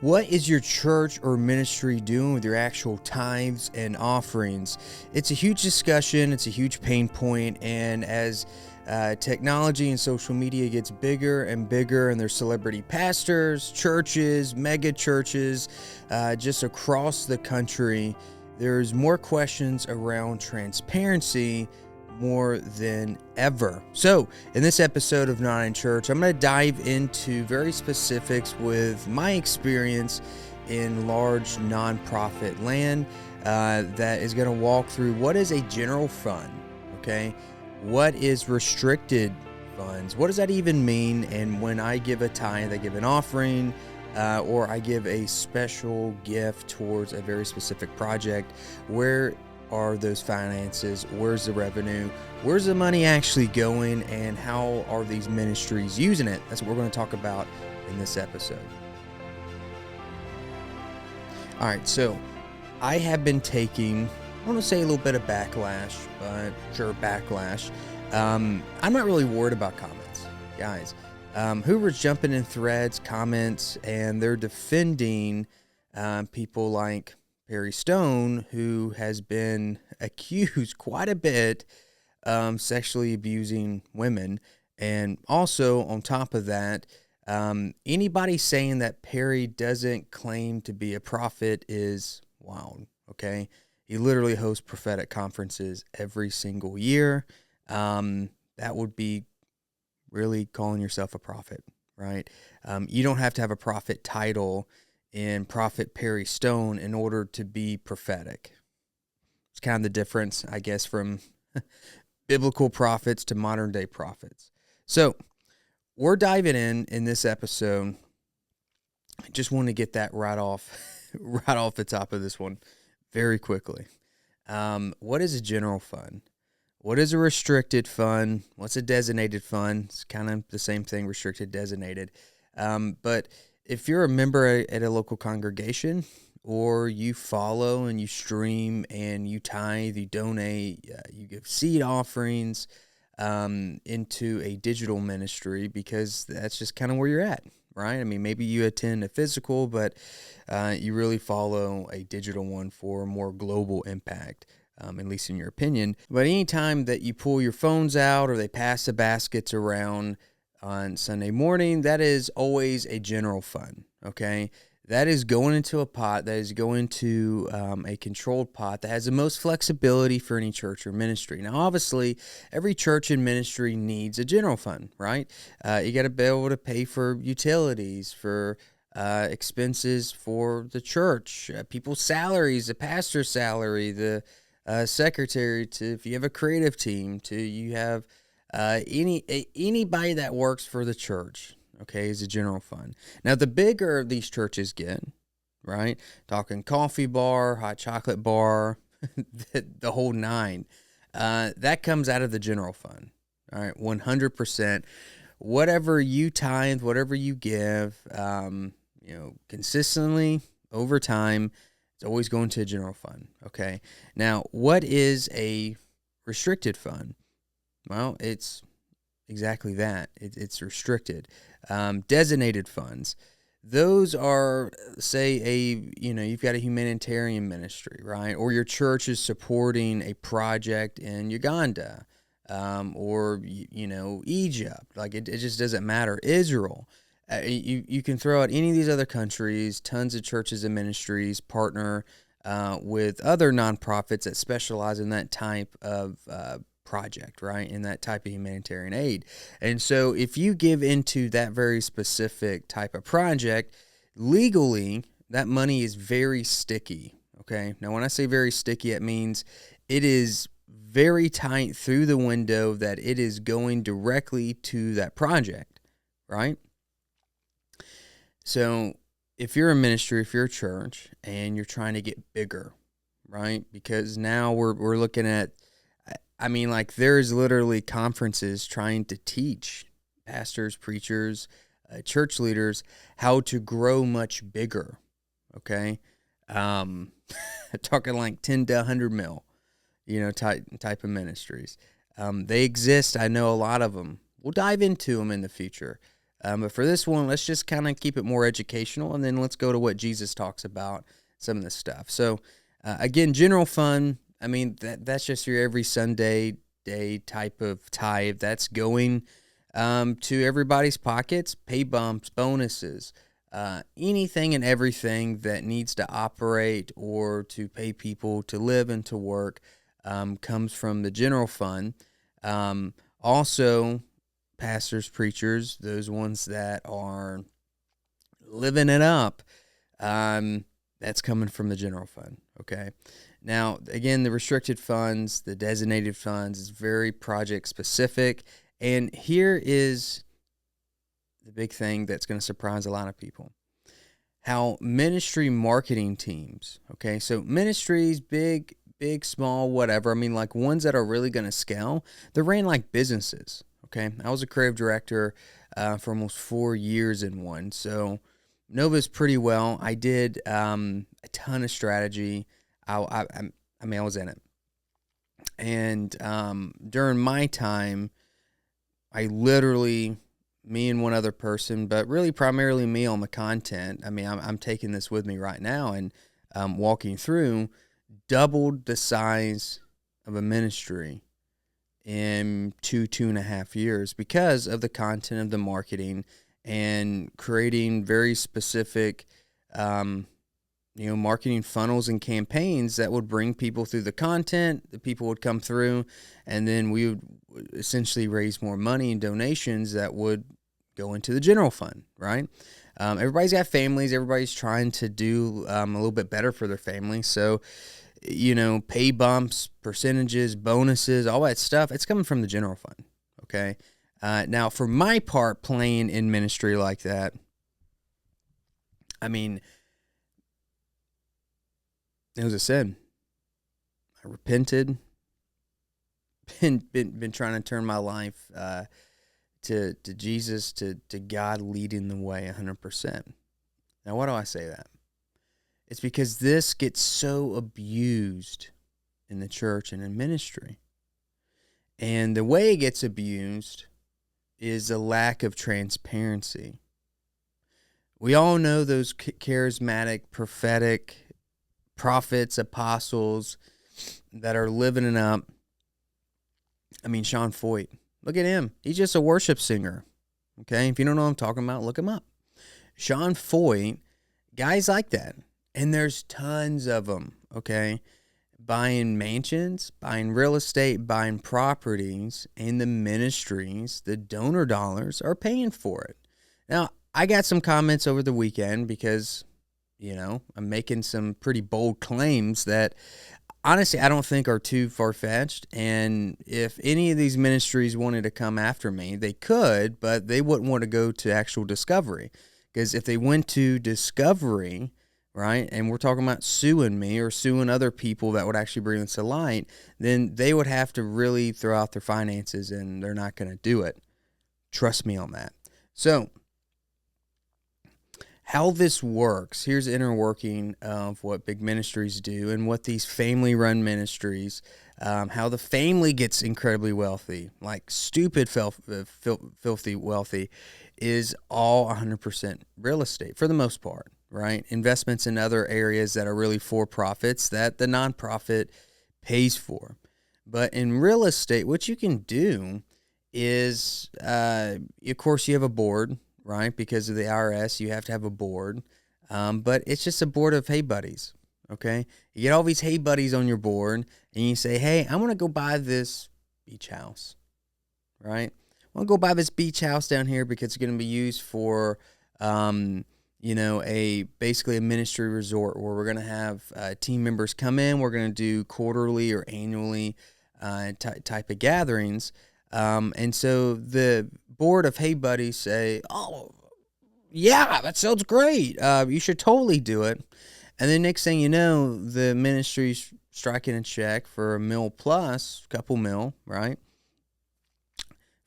What is your church or ministry doing with your actual tithes and offerings? It's a huge discussion, it's a huge pain point, and as technology and social media gets bigger and bigger, and there's celebrity pastors, churches, mega churches, just across the country, there's more questions around transparency more than ever. So, in this episode of Not in Church, I'm going to dive into very specifics with my experience in large nonprofit land that is going to walk through what is a general fund, okay? What is restricted funds? What does that even mean? And when I give a tithe, I give an offering, or I give a special gift towards a very specific project, where are those finances? Where's the revenue? Where's the money actually going? And how are these ministries using it? That's what we're going to talk about in this episode. All right, so I have been taking, I want to say a little bit of backlash, but sure, backlash. I'm not really worried about comments, guys. Hoover's jumping in threads, comments, and they're defending people like Perry Stone, who has been accused quite a bit sexually abusing women. And also, on top of that, anybody saying that Perry doesn't claim to be a prophet is wild, okay? He literally hosts prophetic conferences every single year. That would be really calling yourself a prophet, right? You don't have to have a prophet title in Prophet Perry Stone in order to be prophetic. It's kind of the difference, I guess, from biblical prophets to modern day prophets. So we're diving in this episode. I just want to get that right off the top of this one very quickly. What is a general fund? What is a restricted fund? What's a designated fund? It's kind of the same thing, restricted, designated. But if you're a member at a local congregation, or you follow and you stream and you tithe, you donate, you give seed offerings into a digital ministry, because that's just kind of where you're at, right? I mean, maybe you attend a physical, but you really follow a digital one for more global impact, at least in your opinion. But anytime that you pull your phones out or they pass the baskets around on Sunday morning, that is always a general fund, okay? That is going into a pot, that is going to a controlled pot that has the most flexibility for any church or ministry. Now, obviously, every church and ministry needs a general fund, right? You got to be able to pay for utilities, for expenses for the church, people's salaries, the pastor's salary, the secretary, to if you have a creative team, to you have anybody that works for the church, okay, is a general fund. Now, the bigger these churches get, right, talking coffee bar, hot chocolate bar, the whole nine, that comes out of the general fund. All right, 100%. Whatever you tithe, whatever you give, consistently over time, it's always going to a general fund. Okay. Now, what is a restricted fund? Well, it's exactly that. It's restricted. Designated funds. Those are, say, you've got a humanitarian ministry, right? Or your church is supporting a project in Uganda, or, Egypt. Like, it just doesn't matter. Israel. You can throw out any of these other countries. Tons of churches and ministries partner with other nonprofits that specialize in that type of project, right, in that type of humanitarian aid. And so if you give into that very specific type of project, legally, that money is very sticky, okay? Now, when I say very sticky, it means it is very tight through the window that it is going directly to that project, right? So if you're a ministry, if you're a church, and you're trying to get bigger, right, because now we're looking at, there's literally conferences trying to teach pastors, preachers, church leaders how to grow much bigger, okay? Talking like 10 to 100 mil, type of ministries. They exist. I know a lot of them. We'll dive into them in the future. But for this one, let's just kind of keep it more educational, and then let's go to what Jesus talks about, some of this stuff. So, again, general fund, I mean, that's just your every Sunday day type of tithe. That's going to everybody's pockets, pay bumps, bonuses, anything and everything that needs to operate or to pay people to live and to work comes from the general fund. Also, pastors, preachers, those ones that are living it up, that's coming from the general fund, okay? Now, again, the restricted funds, the designated funds is very project specific, and here is the big thing that's going to surprise a lot of people. How ministry marketing teams, okay, so ministries, big, small, whatever, I mean, like ones that are really going to scale, they're ran like businesses, okay? I was a creative director for almost 4 years in one, so know this pretty well. I did a ton of strategy. I mean, I was in it. And during my time, I literally, me and one other person, but really primarily me on the content. I mean, I'm taking this with me right now and walking through, doubled the size of a ministry in 2.5 years because of the content of the marketing and creating very specific, marketing funnels and campaigns that would bring people through the content. The people would come through, and then we would essentially raise more money and donations that would go into the general fund, right? Everybody's got families. Everybody's trying to do a little bit better for their family. So, pay bumps, percentages, bonuses, all that stuff, it's coming from the general fund, okay? Now, for my part, playing in ministry like that, I mean, it was a sin. I repented. Been trying to turn my life to Jesus, to God leading the way 100%. Now, why do I say that? It's because this gets so abused in the church and in ministry. And the way it gets abused is a lack of transparency. We all know those charismatic, prophetic prophets, apostles that are living it up. I mean, Sean Foyt, look at him. He's just a worship singer. Okay, if you don't know what I'm talking about, look him up. Sean Foyt, guys like that. And there's tons of them, okay? Buying mansions, buying real estate, buying properties, and the ministries, the donor dollars are paying for it. Now, I got some comments over the weekend because, I'm making some pretty bold claims that honestly I don't think are too far-fetched. And if any of these ministries wanted to come after me, they could, but they wouldn't want to go to actual discovery. Because if they went to discovery, right, and we're talking about suing me or suing other people that would actually bring this to light, then they would have to really throw out their finances, and they're not going to do it. Trust me on that. So, how this works, here's the inner working of what big ministries do and what these family-run ministries, how the family gets incredibly wealthy, like stupid, filthy wealthy, is all 100% real estate for the most part, right? Investments in other areas that are really for profits that the nonprofit pays for. But in real estate, what you can do is, of course, you have a board, right? Because of the IRS, you have to have a board. But it's just a board of hey buddies, okay? You get all these hey buddies on your board, and you say, hey, I'm going to go buy this beach house, right? I'm going to go buy this beach house down here because it's going to be used for, basically a ministry resort where we're going to have team members come in. We're going to do quarterly or annually type of gatherings. And so the board of hey buddies say, oh, yeah, that sounds great. You should totally do it. And then next thing you know, the ministry's striking a check for $1 million plus, couple mil, right?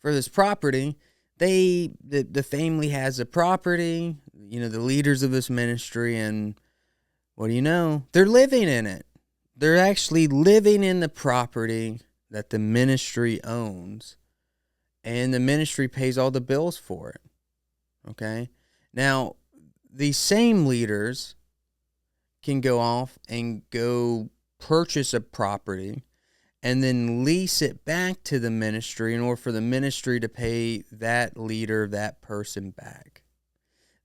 For this property. The family has a property, the leaders of this ministry, and what do you know? They're living in it. They're actually living in the property that the ministry owns, and the ministry pays all the bills for it. Okay? Now, these same leaders can go off and go purchase a property and then lease it back to the ministry in order for the ministry to pay that leader, that person back.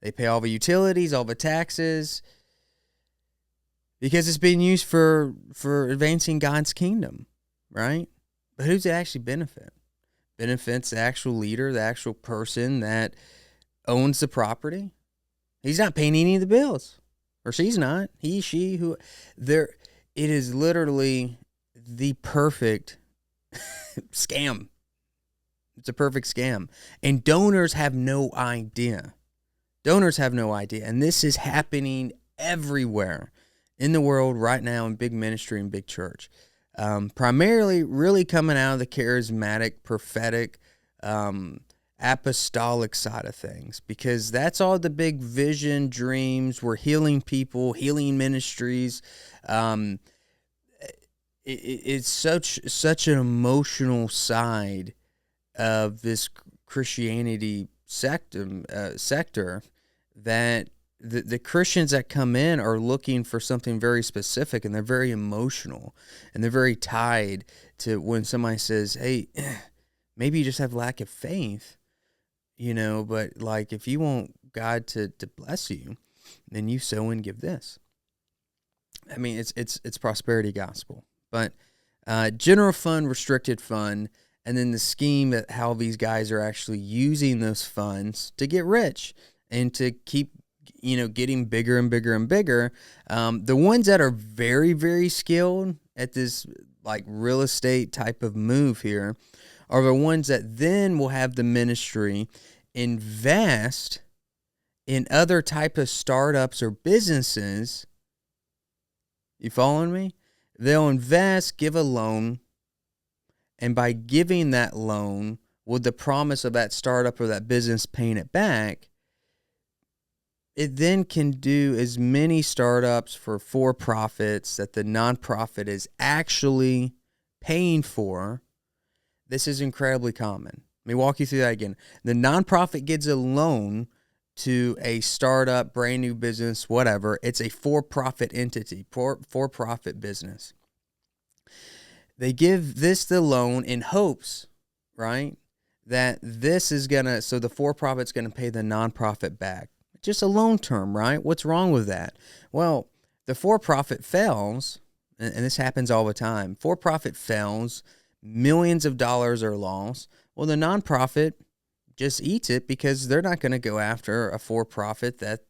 They pay all the utilities, all the taxes, because it's being used for advancing God's kingdom, right? But who's it actually benefit? Benefits the actual leader, the actual person that owns the property. He's not paying any of the bills, or she's not. He, she, who. There, it is literally the perfect scam. It's a perfect scam, and donors have no idea. Donors have no idea, and this is happening everywhere in the world right now in big ministry and big church. Primarily, really coming out of the charismatic, prophetic, apostolic side of things, because that's all the big vision, dreams. We're healing people, healing ministries. It's such an emotional side of this Christianity sector that the Christians that come in are looking for something very specific, and they're very emotional, and they're very tied to when somebody says, hey, maybe you just have lack of faith, but like if you want God to bless you, then you sow and give this. I mean, it's prosperity gospel, but general fund, restricted fund, and then the scheme that how these guys are actually using those funds to get rich and to keep, getting bigger and bigger and bigger. The ones that are very, very skilled at this like real estate type of move here are the ones that then will have the ministry invest in other type of startups or businesses. You following me? They'll invest, give a loan, and by giving that loan with the promise of that startup or that business paying it back, it then can do as many startups for profits that the nonprofit is actually paying for. This is incredibly common. Let me walk you through that again. The nonprofit gives a loan to a startup, brand new business, whatever. It's a for-profit entity, for-profit business. They give this the loan in hopes, right, that this is so the for-profit's going to pay the nonprofit back. Just a loan term, right? What's wrong with that? Well, the for-profit fails, and this happens all the time. For-profit fails, millions of dollars are lost. Well, the nonprofit just eats it because they're not going to go after a for-profit that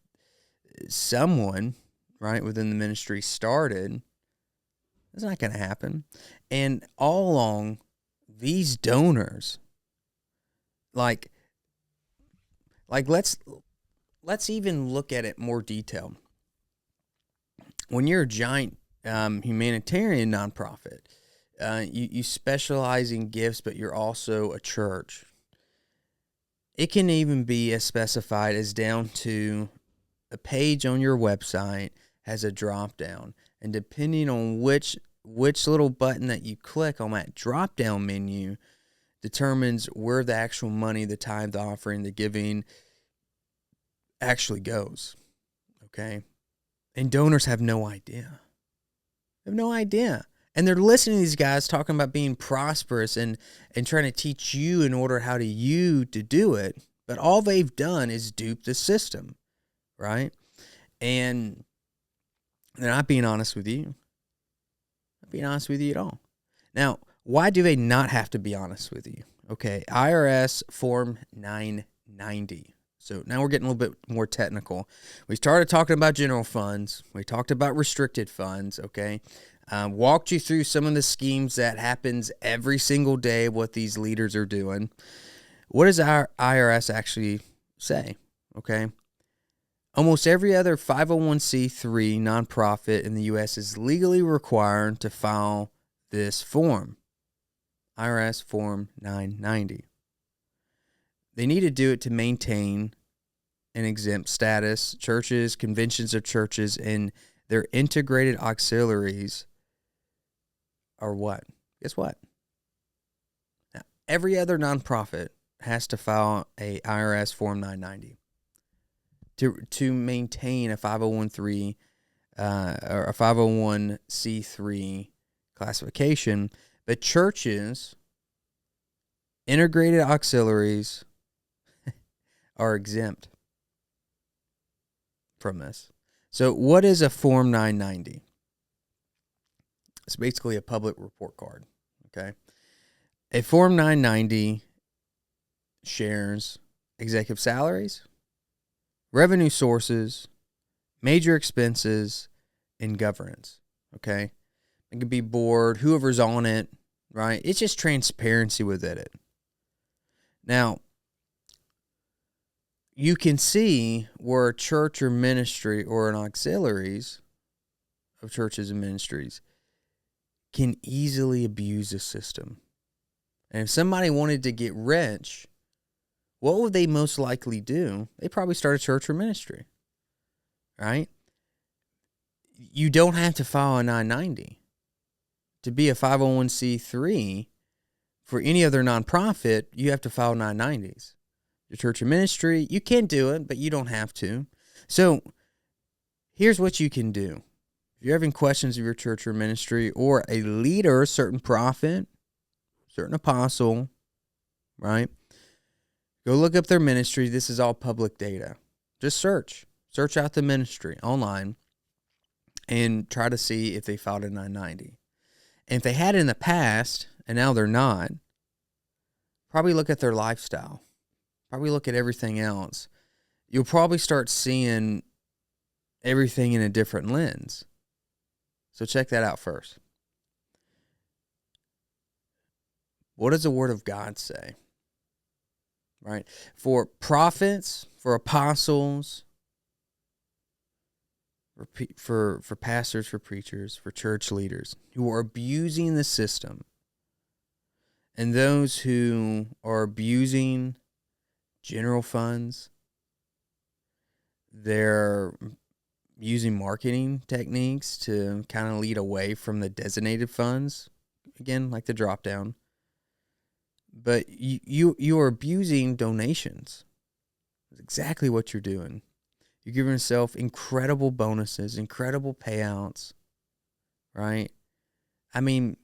someone, right, within the ministry started. It's not going to happen. And all along, these donors, like let's even look at it more detailed. When you're a giant humanitarian nonprofit, you specialize in gifts, but you're also a church. It can even be as specified as down to a page on your website has a drop down, and depending on which little button that you click on that drop down menu determines where the actual money, the tithe, the offering, the giving actually goes. Okay? And donors have no idea. They have no idea. And they're listening to these guys talking about being prosperous and trying to teach you in order how to do it. But all they've done is dupe the system, right? And they're not being honest with you. Not being honest with you at all. Now, why do they not have to be honest with you? Okay, IRS Form 990. So now we're getting a little bit more technical. We started talking about general funds. We talked about restricted funds, okay? Walked you through some of the schemes that happens every single day, what these leaders are doing. What does our IRS actually say, okay? Almost every other 501c3 nonprofit in the U.S. is legally required to file this form, IRS Form 990. They need to do it to maintain an exempt status. Churches, conventions of churches, and their integrated auxiliaries are what? Guess what? Now, every other nonprofit has to file a IRS Form 990. to maintain a 501(c)(3) or a 501(c)(3) classification, but churches, integrated auxiliaries are exempt from this. So what is a Form 990? It's basically a public report card, okay? A Form 990 shares executive salaries, revenue sources, major expenses, and governance, okay? It could be board, whoever's on it, right? It's just transparency within it. Now, you can see where a church or ministry or an auxiliaries of churches and ministries can easily abuse the system. And if somebody wanted to get rich, what would they most likely do? They probably start a church or ministry, right? You don't have to file a 990. To be a 501(c)(3 for any other nonprofit, you have to file 990s. Your church or ministry, you can do it, but you don't have to. So here's what you can do. If you're having questions of your church or ministry or a leader, a certain prophet, certain apostle, right? Go look up their ministry. This is all public data. Just search out the ministry online and try to see if they filed a 990. And if they had in the past and now they're not, probably look at their lifestyle. Probably look at everything else. You'll probably start seeing everything in a different lens. So check that out first. What does the Word of God say? Right? For prophets, for apostles, for pastors, for preachers, for church leaders who are abusing the system, and those who are abusing general funds, they're using marketing techniques to kind of lead away from the designated funds, again, like the drop down. But you are abusing donations. That's exactly what you're doing. You're giving yourself incredible bonuses, incredible payouts, right? I mean,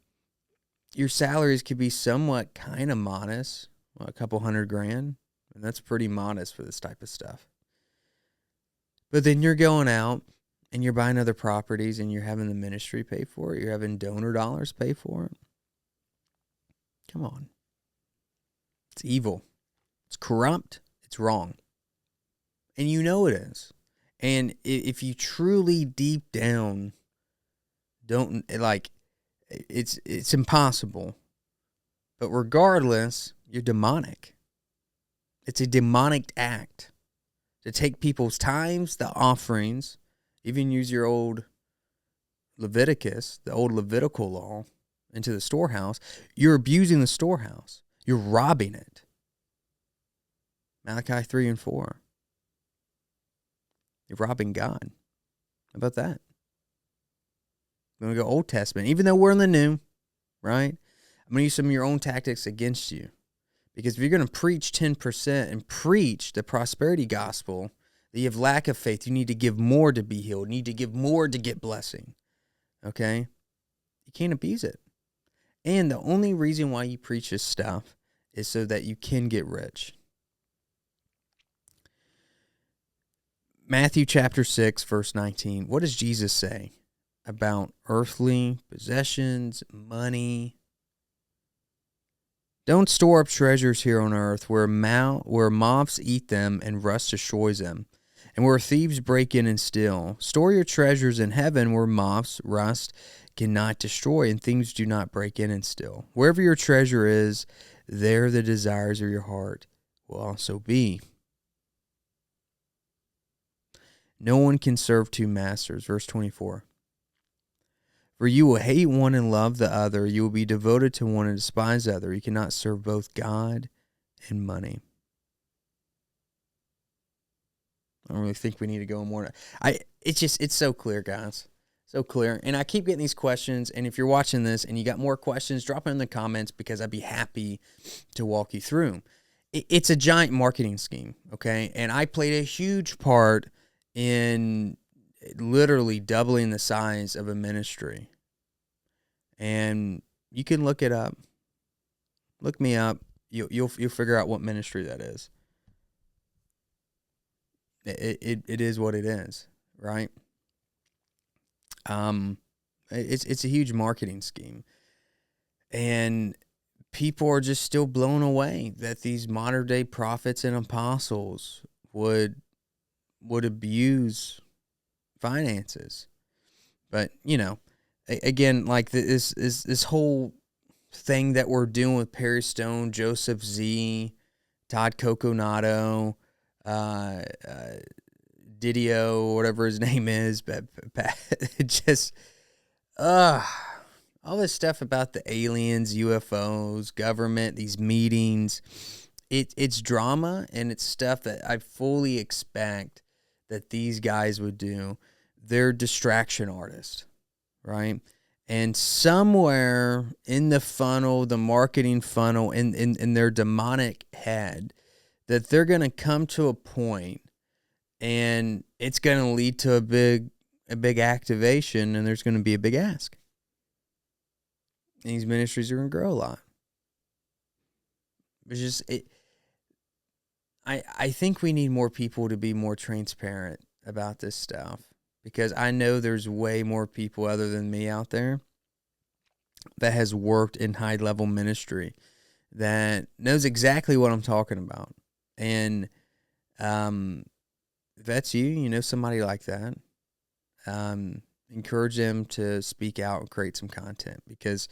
your salaries could be somewhat kind of modest, a couple $100,000, and that's pretty modest for this type of stuff. But then you're going out and you're buying other properties and you're having the ministry pay for it. You're having donor dollars pay for it. Come on. It's evil. It's corrupt. It's wrong. And you know it is. And if you truly deep down don't, like, it's impossible. But regardless, you're demonic. It's a demonic act to take people's tithes, the offerings, even use your old Leviticus, the old Levitical law, into the storehouse. You're abusing the storehouse. You're robbing it. Malachi 3 and 4. You're robbing God. How about that? We're going to go Old Testament. Even though we're in the New, right? I'm going to use some of your own tactics against you. Because if you're going to preach 10% and preach the prosperity gospel, that you have lack of faith, you need to give more to be healed. You need to give more to get blessing. Okay? You can't abuse it. And the only reason why you preach this stuff is so that you can get rich. Matthew chapter 6, verse 19. What does Jesus say about earthly possessions, money? Don't store up treasures here on earth where moths eat them and rust destroys them, and where thieves break in and steal. Store your treasures in heaven where moths, rust cannot destroy, and thieves do not break in and steal. Wherever your treasure is, there the desires of your heart will also be. No one can serve two masters. Verse 24. For you will hate one and love the other. You will be devoted to one and despise the other. You cannot serve both God and money. I don't really think we need to go more. It's so clear, guys. So clear. And I keep getting these questions. And if you're watching this and you got more questions, drop them in the comments because I'd be happy to walk you through. it's a giant marketing scheme, okay? And I played a huge part in literally doubling the size of a ministry. And you can look it up. Look me up. You'll figure out what ministry that is. It is what it is, right? It's a huge marketing scheme, and people are just still blown away that these modern day prophets and apostles would abuse finances. But again, like this whole thing that we're doing with Perry Stone, Joseph Z, Todd Coconato, uh, uh, Didio, whatever his name is, but just uh all this stuff about the aliens, UFOs, government, these meetings. It's drama, and it's stuff that I fully expect that these guys would do. They're distraction artists, right? And somewhere in the funnel, the marketing funnel, in their demonic head, that they're going to come to a point, and it's going to lead to a big activation, and there's going to be a big ask. And these ministries are going to grow a lot. It's just I think we need more people to be more transparent about this stuff, because I know there's way more people other than me out there that has worked in high level ministry that knows exactly what I'm talking about. And if that's you know somebody like that, encourage them to speak out and create some content, because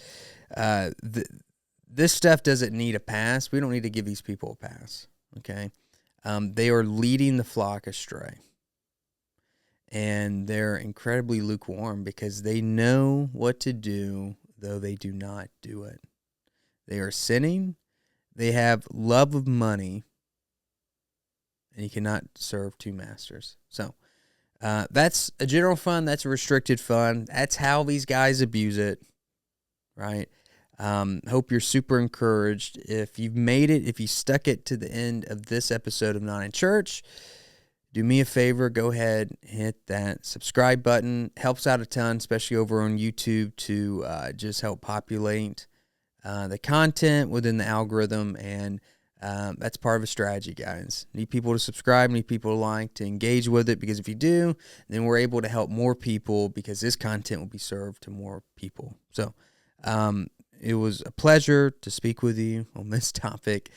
this stuff doesn't need a pass. We don't need to give these people a pass, okay? They are leading the flock astray, and they're incredibly lukewarm because they know what to do, though they do not do it. They are sinning. They have love of money, and you cannot serve two masters. So that's a general fund. That's a restricted fund. That's how these guys abuse it, right? Hope you're super encouraged. If you've made it, if you stuck it to the end of this episode of Not in Church, do me a favor, go ahead, hit that subscribe button. Helps out a ton, especially over on YouTube, to just help populate the content within the algorithm. And that's part of a strategy, guys. Need people to subscribe, need people to like, to engage with it, because if you do, then we're able to help more people, because this content will be served to more people. So it was a pleasure to speak with you on this topic.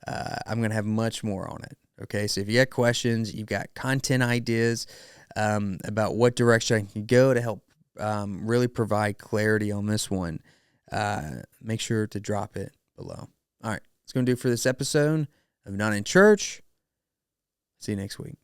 I'm going to have much more on it. Okay, so if you got questions, you've got content ideas about what direction I can go to help really provide clarity on this one, make sure to drop it below. All right, that's going to do it for this episode of Not in Church. See you next week.